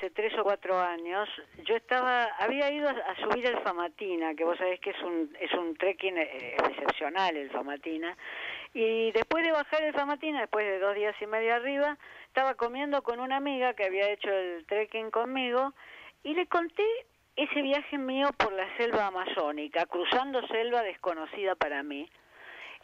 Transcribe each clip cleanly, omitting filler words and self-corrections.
hace 3 o 4 años, yo había ido a subir el Famatina, que vos sabés que es un trekking excepcional el Famatina, y después de bajar el Famatina, después de 2 días y medio arriba, estaba comiendo con una amiga que había hecho el trekking conmigo, y le conté ese viaje mío por la selva amazónica, cruzando selva desconocida para mí.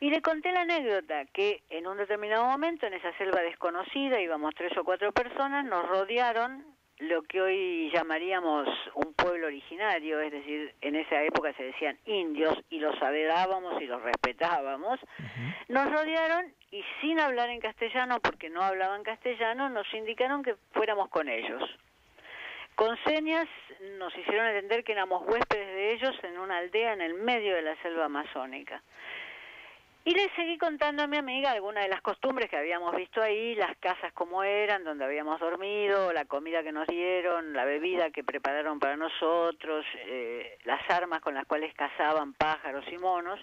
Y le conté la anécdota, que en un determinado momento, en esa selva desconocida, íbamos 3 o 4 personas, nos rodearon lo que hoy llamaríamos un pueblo originario, es decir, en esa época se decían indios, y los adorábamos y los respetábamos. Nos rodearon y sin hablar en castellano, porque no hablaban castellano, nos indicaron que fuéramos con ellos. Con señas nos hicieron entender que éramos huéspedes de ellos en una aldea en el medio de la selva amazónica. Y le seguí contando a mi amiga algunas de las costumbres que habíamos visto ahí, las casas como eran, donde habíamos dormido, la comida que nos dieron, la bebida que prepararon para nosotros, las armas con las cuales cazaban pájaros y monos.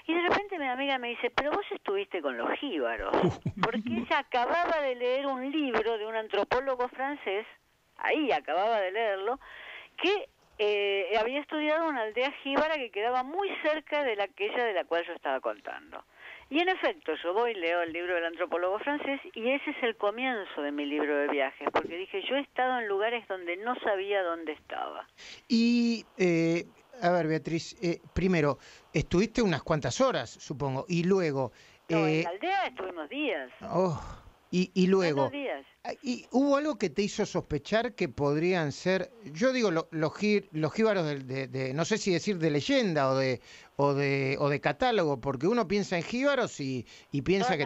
Y de repente mi amiga me dice, pero vos estuviste con los jíbaros, porque ella acababa de leer un libro de un antropólogo francés, ahí acababa de leerlo, que había estudiado una aldea jíbara que quedaba muy cerca de aquella de la cual yo estaba contando. Y en efecto, yo voy y leo el libro del antropólogo francés, y ese es el comienzo de mi libro de viajes, porque dije, yo he estado en lugares donde no sabía dónde estaba. Y, a ver, Beatriz, primero, estuviste unas cuantas horas, supongo, y luego... No, en la aldea estuvimos días. Y luego... Buenos días. ¿Y hubo algo que te hizo sospechar que podrían ser, yo digo, los jíbaros de no sé si decir de leyenda o de catálogo, porque uno piensa en jíbaros y piensa que...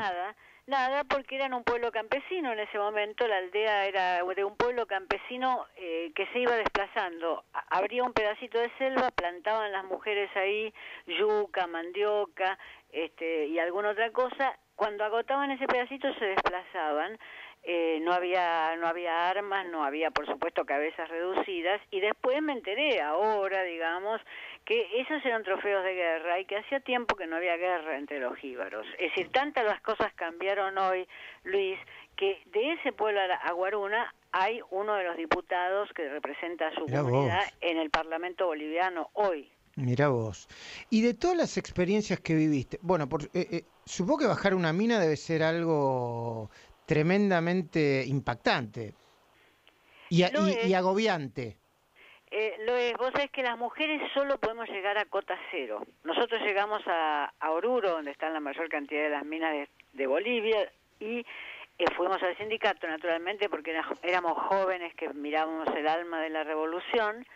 Nada, porque eran un pueblo campesino en ese momento, la aldea era de un pueblo campesino que se iba desplazando. Abría un pedacito de selva, plantaban las mujeres ahí yuca, mandioca y alguna otra cosa. Cuando agotaban ese pedacito se desplazaban. No había armas, no había, por supuesto, cabezas reducidas, y después me enteré ahora, digamos, que esos eran trofeos de guerra y que hacía tiempo que no había guerra entre los jíbaros. Es decir, tantas las cosas cambiaron hoy, Luis, que de ese pueblo a Guaruna hay uno de los diputados que representa a su comunidad en el Parlamento boliviano hoy. Mirá vos. Y de todas las experiencias que viviste, bueno, supongo que bajar una mina debe ser algo tremendamente impactante y agobiante. Lo es. Vos sabés que las mujeres solo podemos llegar a cota cero. Nosotros llegamos a Oruro, donde están la mayor cantidad de las minas de Bolivia, y fuimos al sindicato, naturalmente, porque éramos jóvenes que mirábamos el alma de la revolución,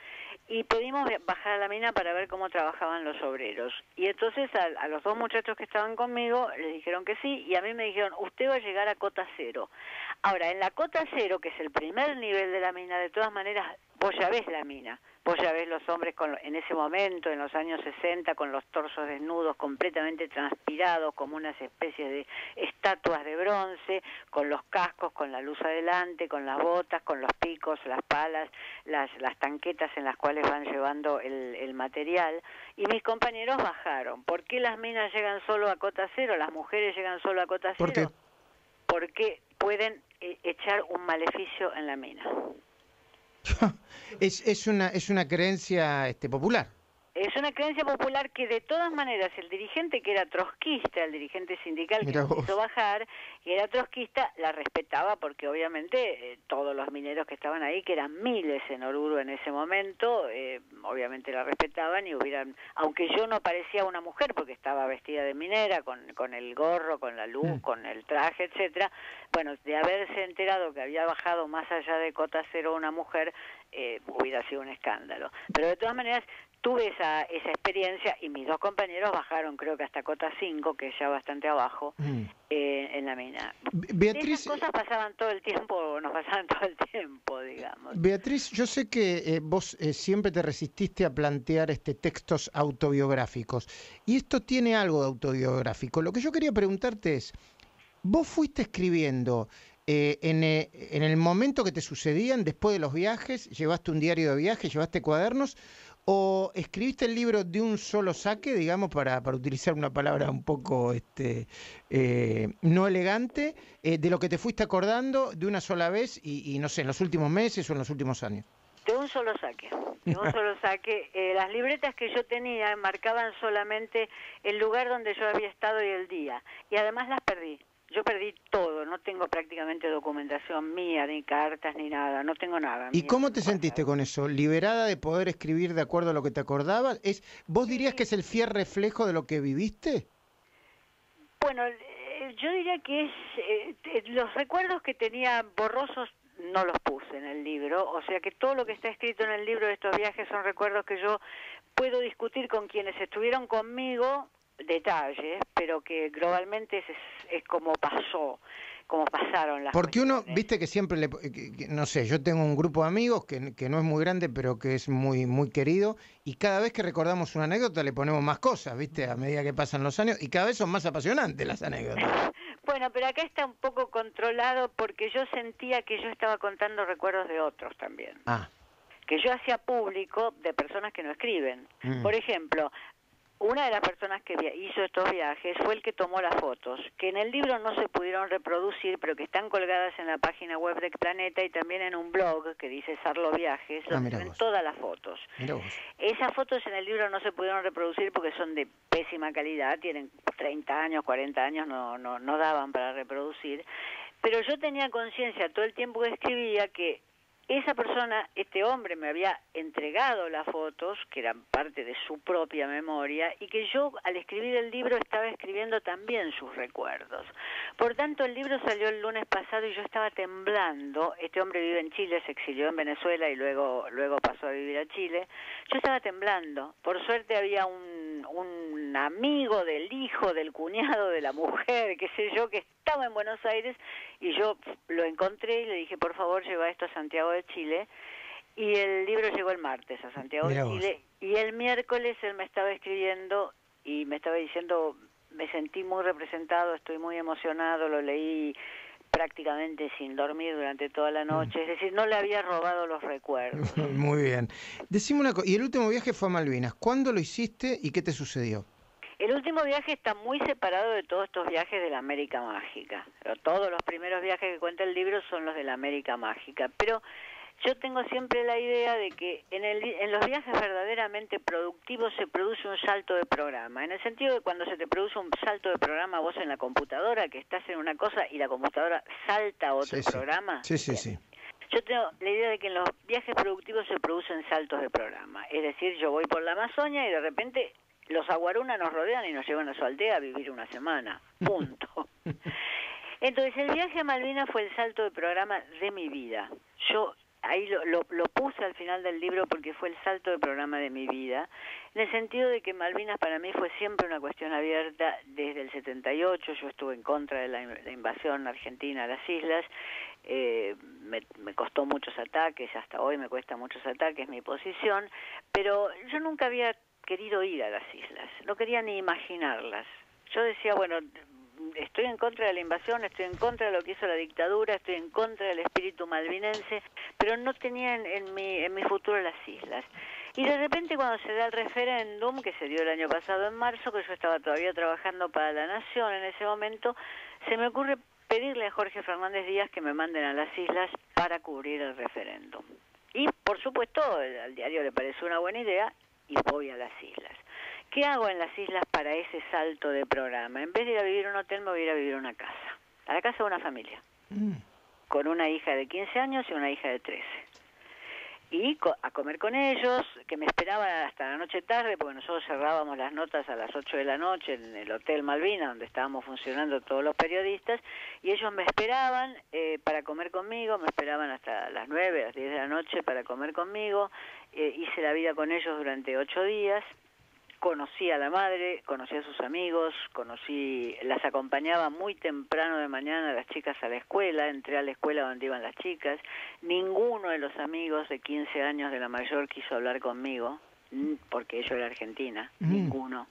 y pedimos bajar a la mina para ver cómo trabajaban los obreros. Y entonces a los 2 muchachos que estaban conmigo les dijeron que sí, y a mí me dijeron, usted va a llegar a cota cero. Ahora, en la cota cero, que es el primer nivel de la mina, de todas maneras, vos ya ves la mina. Vos ya ves los hombres en ese momento, en los años 60, con los torsos desnudos, completamente transpirados, como unas especies de estatuas de bronce, con los cascos, con la luz adelante, con las botas, con los picos, las palas, las tanquetas en las cuales van llevando el material. Y mis compañeros bajaron. ¿Por qué las minas llegan solo a cota cero? Las mujeres llegan solo a cota cero. ¿Por qué? Porque pueden echar un maleficio en la mina. Es una creencia popular. Es una creencia popular que de todas maneras el dirigente que era trotskista, el dirigente sindical que nos hizo bajar, que era trotskista, la respetaba porque obviamente todos los mineros que estaban ahí, que eran miles en Oruro en ese momento, obviamente la respetaban y aunque yo no parecía una mujer porque estaba vestida de minera, con el gorro, con la luz, con el traje, etcétera, bueno, de haberse enterado que había bajado más allá de cota cero una mujer, hubiera sido un escándalo. Pero de todas maneras tuve esa experiencia y mis 2 compañeros bajaron, creo que hasta cota 5, que es ya bastante abajo, en la mina. Beatriz, esas cosas pasaban todo el tiempo, nos pasaban todo el tiempo, digamos. Beatriz, yo sé que vos siempre te resististe a plantear textos autobiográficos, y esto tiene algo de autobiográfico. Lo que yo quería preguntarte es, ¿vos fuiste escribiendo en el momento que te sucedían, después de los viajes, llevaste un diario de viaje, llevaste cuadernos, ¿O escribiste el libro de un solo saque, digamos, para utilizar una palabra un poco no elegante, de lo que te fuiste acordando de una sola vez y no sé, en los últimos meses o en los últimos años? De un solo saque, de un solo saque. Las libretas que yo tenía marcaban solamente el lugar donde yo había estado y el día. Y además las perdí. Yo perdí todo, no tengo prácticamente documentación mía, ni cartas, ni nada, no tengo nada. ¿Y mío cómo en te mi sentiste WhatsApp. con eso? ¿Liberada de poder escribir de acuerdo a lo que te acordabas? ¿Vos dirías que Sí. es el fiel reflejo de lo que viviste? Bueno, yo diría que los recuerdos que tenía borrosos no los puse en el libro, o sea que todo lo que está escrito en el libro de estos viajes son recuerdos que yo puedo discutir con quienes estuvieron conmigo, detalles, pero que globalmente es como pasó, como pasaron las Porque uno, cuestiones. viste que siempre no sé, yo tengo un grupo de amigos que no es muy grande, pero que es muy, muy querido, y cada vez que recordamos una anécdota le ponemos más cosas, viste, a medida que pasan los años, y cada vez son más apasionantes las anécdotas. Bueno, pero acá está un poco controlado porque yo sentía que yo estaba contando recuerdos de otros también, Ah, que yo hacía público de personas que no escriben. mm, Por ejemplo, una de las personas que hizo estos viajes fue el que tomó las fotos, que en el libro no se pudieron reproducir, pero que están colgadas en la página web de Planeta y también en un blog que dice Sarlo Viajes, donde se mira ven vos, todas las fotos. mira vos. Esas fotos en el libro no se pudieron reproducir porque son de pésima calidad, tienen 30 años, 40 años, no daban para reproducir, pero yo tenía conciencia todo el tiempo que escribía que esa persona, este hombre, me había entregado las fotos, que eran parte de su propia memoria, y que yo, al escribir el libro, estaba escribiendo también sus recuerdos. Por tanto, el libro salió el lunes pasado y yo estaba temblando. Este hombre vive en Chile, se exilió en Venezuela y luego pasó a vivir a Chile. Yo estaba temblando. Por suerte había un amigo del hijo, del cuñado, de la mujer, qué sé yo, que estaba en Buenos Aires, y yo lo encontré y le dije, por favor, lleva esto a Santiago de Chile, y el libro llegó el martes a Santiago Mira de vos. Chile, y el miércoles él me estaba escribiendo y me estaba diciendo, me sentí muy representado, estoy muy emocionado, lo leí prácticamente sin dormir durante toda la noche, es decir, no le había robado los recuerdos. Muy bien. Decime una cosa, y el último viaje fue a Malvinas, ¿cuándo lo hiciste y qué te sucedió? El último viaje está muy separado de todos estos viajes de la América Mágica. Pero todos los primeros viajes que cuenta el libro son los de la América Mágica. Pero yo tengo siempre la idea de que en los viajes verdaderamente productivos se produce un salto de programa. En el sentido de cuando se te produce un salto de programa vos en la computadora, que estás en una cosa y la computadora salta a otro programa. Sí, sí, Bien. sí. Yo tengo la idea de que en los viajes productivos se producen saltos de programa. Es decir, yo voy por la Amazonia y de repente los aguaruna nos rodean y nos llevan a su aldea a vivir una semana. Punto. Entonces, el viaje a Malvinas fue el salto de programa de mi vida. Yo ahí lo puse al final del libro porque fue el salto de programa de mi vida, en el sentido de que Malvinas para mí fue siempre una cuestión abierta desde el 78. Yo estuve en contra de la invasión argentina a las islas. Me costó muchos ataques, hasta hoy me cuesta muchos ataques mi posición, pero yo nunca había querido ir a las islas, no quería ni imaginarlas. Yo decía, bueno, estoy en contra de la invasión, estoy en contra de lo que hizo la dictadura, estoy en contra del espíritu malvinense, pero no tenía en mi futuro las islas. Y de repente cuando se da el referéndum, que se dio el año pasado en marzo, que yo estaba todavía trabajando para La Nación en ese momento, se me ocurre pedirle a Jorge Fernández Díaz que me manden a las islas para cubrir el referéndum. Y por supuesto al diario le pareció una buena idea y voy a las islas. ¿Qué hago en las islas para ese salto de programa? En vez de ir a vivir en un hotel, me voy a ir a vivir a una casa. A la casa de una familia. Con una hija de 15 años y una hija de 13. Y a comer con ellos, que me esperaban hasta la noche tarde, porque nosotros cerrábamos las notas a las 8 de la noche en el Hotel Malvinas, donde estábamos funcionando todos los periodistas, y ellos me esperaban para comer conmigo, me esperaban hasta las 9, las 10 de la noche para comer conmigo. Hice la vida con ellos durante 8 días. Conocí a la madre, conocí a sus amigos, las acompañaba muy temprano de mañana a las chicas a la escuela, entré a la escuela donde iban las chicas. Ninguno de los amigos de 15 años de la mayor quiso hablar conmigo, porque yo era argentina, ninguno.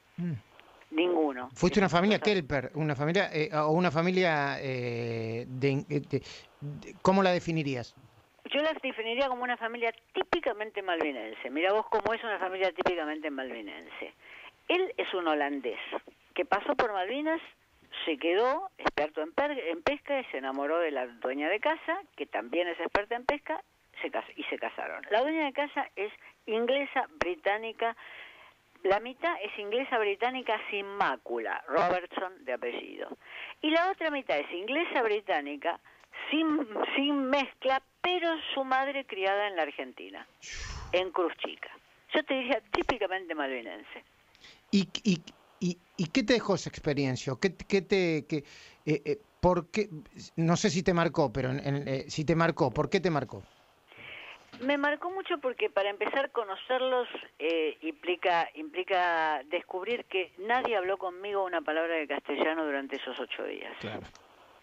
Ninguno. Fuiste una familia Kelper, una familia, o una familia ¿cómo la definirías? yo las definiría como una familia típicamente malvinense. Mira vos cómo es una familia típicamente malvinense. Él es un holandés que pasó por Malvinas, se quedó experto en pesca y se enamoró de la dueña de casa, que también es experta en pesca, y se casaron. La dueña de casa es inglesa, británica, la mitad es inglesa, británica sin mácula, Robertson de apellido. Y la otra mitad es inglesa, británica, sin mezcla, pero su madre criada en la Argentina, en Cruz Chica. Yo te diría típicamente malvinense. ¿Y qué te dejó esa experiencia? ¿Por qué? No sé si te marcó, pero si te marcó, ¿por qué te marcó? Me marcó mucho porque para empezar conocerlos implica descubrir que nadie habló conmigo una palabra de castellano durante esos 8 días. Claro.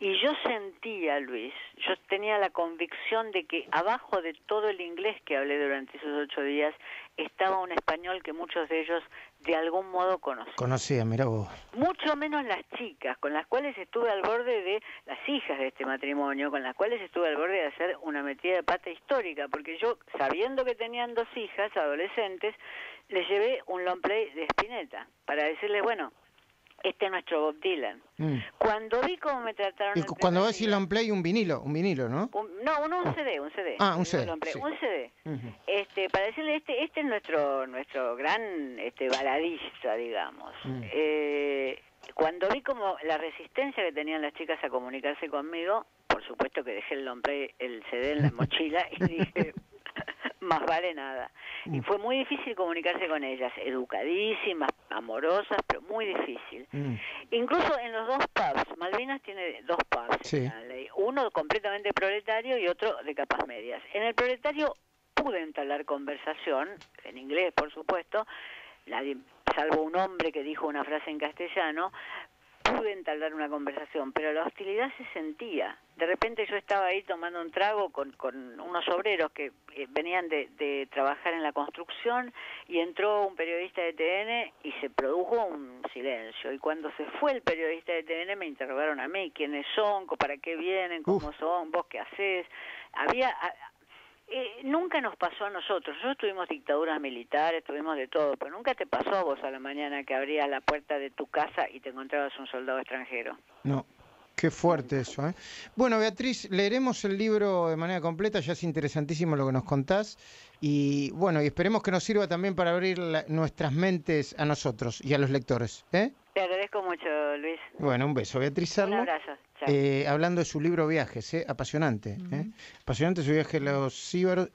Y yo sentía, Luis, yo tenía la convicción de que abajo de todo el inglés que hablé durante esos 8 días estaba un español que muchos de ellos de algún modo conocían. Conocía, mira vos. Mucho menos las chicas, con las cuales estuve al borde de las hijas de este matrimonio, con las cuales estuve al borde de hacer una metida de pata histórica, porque yo, sabiendo que tenían 2 hijas adolescentes, les llevé un long play de Spinetta para decirles, bueno, este es nuestro Bob Dylan. Cuando vi cómo me trataron... Y cuando vas a decir long play, un vinilo, ¿no? Un CD. Ah, un CD. Sí. Un CD. Para decirle, este es nuestro gran baladista, digamos. Cuando vi como la resistencia que tenían las chicas a comunicarse conmigo, por supuesto que dejé el long play, el CD en la mochila y dije... más vale nada. Y fue muy difícil comunicarse con ellas, educadísimas, amorosas, pero muy difícil. Incluso en los 2 pubs, Malvinas tiene 2 pubs, sí. Uno completamente proletario y otro de capas medias. En el proletario pude entablar conversación, en inglés por supuesto, salvo un hombre que dijo una frase en castellano, pude entablar una conversación, pero la hostilidad se sentía. De repente yo estaba ahí tomando un trago con unos obreros que venían de trabajar en la construcción y entró un periodista de TN y se produjo un silencio. Y cuando se fue el periodista de TN me interrogaron a mí, ¿quiénes son? ¿Para qué vienen? ¿Cómo son? ¿Vos qué hacés? Nunca nos pasó a nosotros. Nosotros tuvimos dictaduras militares, tuvimos de todo, pero nunca te pasó a vos a la mañana que abrías la puerta de tu casa y te encontrabas un soldado extranjero. No, qué fuerte eso, ¿eh? Bueno, Beatriz, leeremos el libro de manera completa, ya es interesantísimo lo que nos contás, y bueno, y esperemos que nos sirva también para abrir nuestras mentes a nosotros y a los lectores, ¿eh? Te agradezco mucho, Luis. Bueno, un beso. Beatriz Sarlo. Un abrazo. Chao. Hablando de su libro Viajes, apasionante. Apasionante su viaje a los Cíbaros.